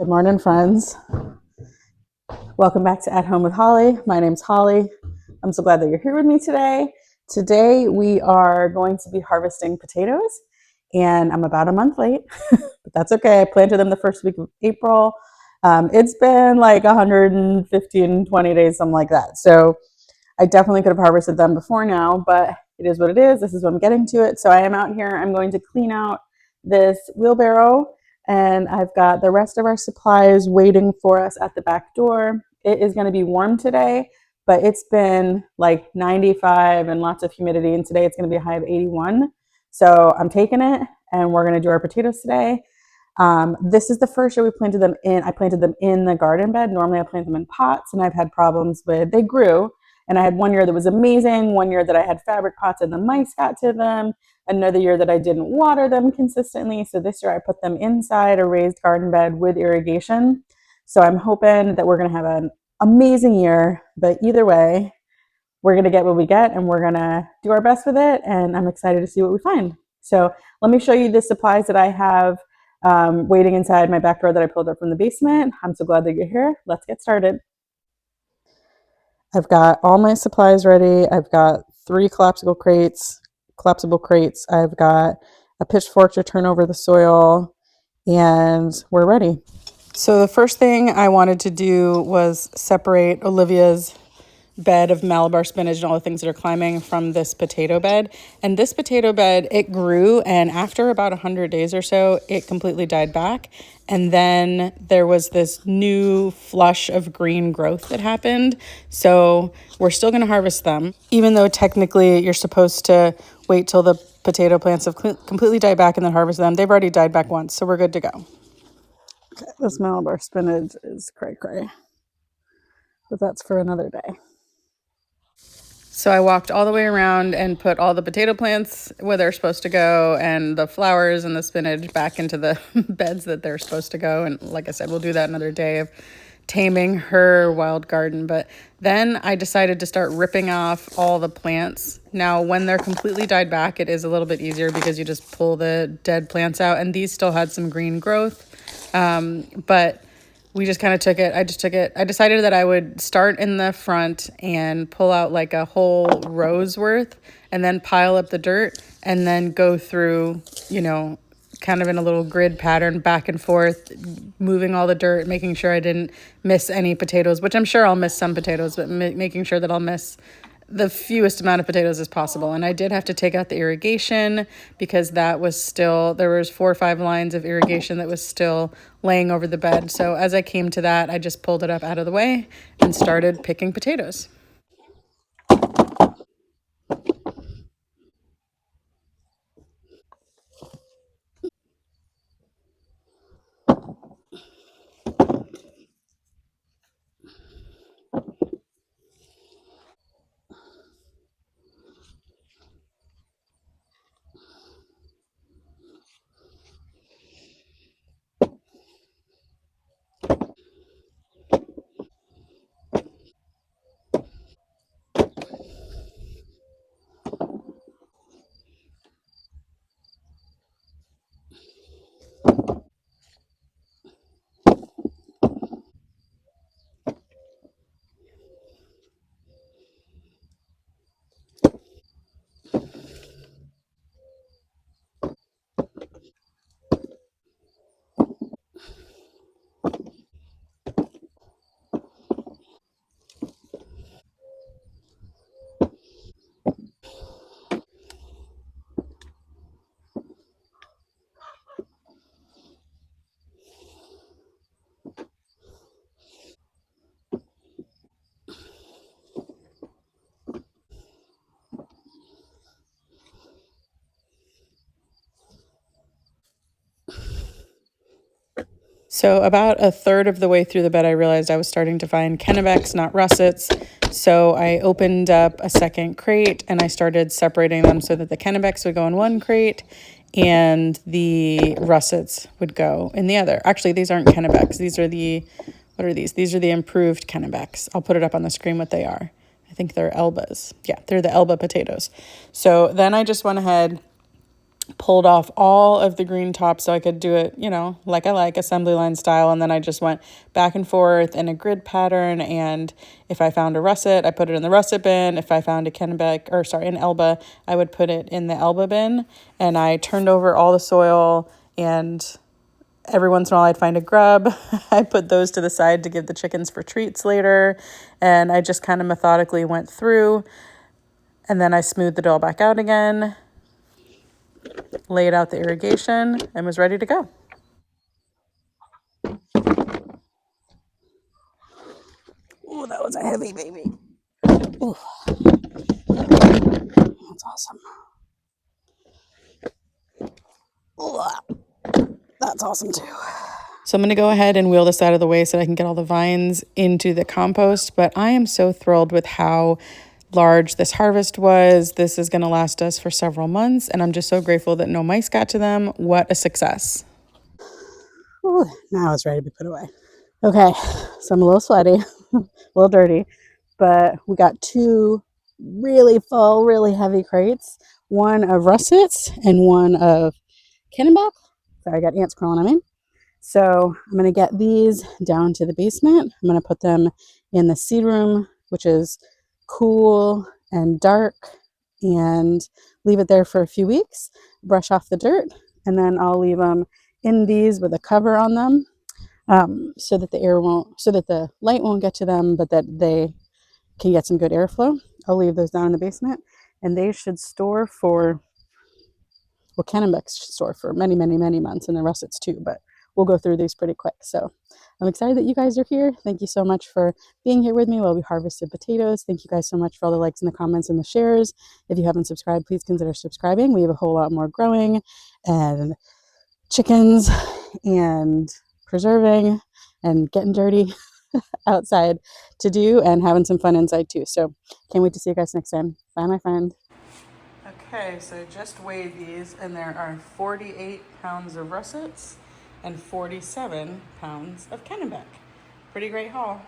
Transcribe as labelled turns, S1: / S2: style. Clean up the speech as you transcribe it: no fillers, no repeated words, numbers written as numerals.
S1: Good morning, friends. Welcome back to At Home with Holly. My name's Holly. I'm so glad that you're here with me today. Today, we are going to be harvesting potatoes, and I'm about a month late, but that's okay. I planted them the first week of April. It's been like 115, 20 days, something like that. So I definitely could have harvested them before now, but it is what it is. This is what I'm getting to it. So I am out here. I'm going to clean out this wheelbarrow, and I've got the rest of our supplies waiting for us at the back door. It is going to be warm today, but it's been like 95 and lots of humidity, and today it's going to be a high of 81. So I'm taking it, and we're going to do our potatoes today. This is the first year we planted them in. I planted them in the garden bed. Normally I plant them in pots, and I've had problems with, they grew. And I had one year that was amazing, one year that I had fabric pots and the mice got to them, another year that I didn't water them consistently. So this year I put them inside a raised garden bed with irrigation. So I'm hoping that we're going to have an amazing year. But either way, we're going to get what we get, and we're going to do our best with it. And I'm excited to see what we find. So let me show you the supplies that I have waiting inside my back door that I pulled up from the basement. I'm so glad that you're here. Let's get started. I've got all my supplies ready. I've got 3 collapsible crates. I've got a pitchfork to turn over the soil, and we're ready. So the first thing I wanted to do was separate Olivia's bed of Malabar spinach and all the things that are climbing from this potato bed. And this potato bed, it grew, and after about 100 days or so, it completely died back. And then there was this new flush of green growth that happened. So we're still going to harvest them, even though technically you're supposed to wait till the potato plants have completely died back and then harvest them. They've already died back once, so we're good to go. Okay, this Malabar spinach is cray-cray, but that's for another day. So I walked all the way around and put all the potato plants where they're supposed to go, and the flowers and the spinach back into the beds that they're supposed to go. And like I said, we'll do that another day of taming her wild garden. But then I decided to start ripping off all the plants. Now, when they're completely died back, it is a little bit easier because you just pull the dead plants out, and these still had some green growth. But we just kind of took it. I decided that I would start in the front and pull out like a whole row's worth and then pile up the dirt and then go through, kind of in a little grid pattern back and forth, moving all the dirt, making sure I didn't miss any potatoes, which I'm sure I'll miss some potatoes, but making sure that I'll miss the fewest amount of potatoes as possible. And I did have to take out the irrigation because that was still, there was 4 or 5 lines of irrigation that was still laying over the bed. So as I came to that, I just pulled it up out of the way and started picking potatoes. So about a third of the way through the bed, I realized I was starting to find Kennebecks, not russets. So I opened up a second crate and I started separating them so that the Kennebecks would go in one crate and the russets would go in the other. Actually, these aren't Kennebecks. These are what are these? These are the improved Kennebecks. I'll put it up on the screen what they are. I think they're Elbas. Yeah, they're the Elba potatoes. So then I just went ahead pulled off all of the green tops so I could do it, like I like, assembly line style. And then I just went back and forth in a grid pattern. And if I found a russet, I put it in the russet bin. If I found an Elba, I would put it in the Elba bin. And I turned over all the soil, and every once in a while I'd find a grub. I put those to the side to give the chickens for treats later. And I just kind of methodically went through, and then I smoothed it all back out again, laid out the irrigation, and was ready to go. Oh, that was a heavy baby. Ooh, that's awesome. Ooh, that's awesome too. So I'm going to go ahead and wheel this out of the way so that I can get all the vines into the compost. But I am so thrilled with how large this harvest was. This is going to last us for several months, and I'm just so grateful that no mice got to them. What a success. Ooh, now it's ready to be put away. Okay, so I'm a little sweaty, a little dirty, but we got 2 really full, really heavy crates, one of russets and one of Kennebec. Sorry, I got ants crawling on me. So I'm going to get these down to the basement. I'm going to put them in the seed room, which is cool and dark, and leave it there for a few weeks, brush off the dirt, and then I'll leave them in these with a cover on them, so that the light won't get to them, but that they can get some good airflow. I'll leave those down in the basement, and they should store for, well, Kennebec should store for many, many, many months, and the russets too, but we'll go through these pretty quick. So I'm excited that you guys are here. Thank you so much for being here with me while we harvested potatoes. Thank you guys so much for all the likes and the comments and the shares. If you haven't subscribed, please consider subscribing. We have a whole lot more growing and chickens and preserving and getting dirty outside to do, and having some fun inside too. So can't wait to see you guys next time. Bye, my friend. Okay, so just weighed these, and there are 48 pounds of russets and 47 pounds of Kennebec. Pretty great haul.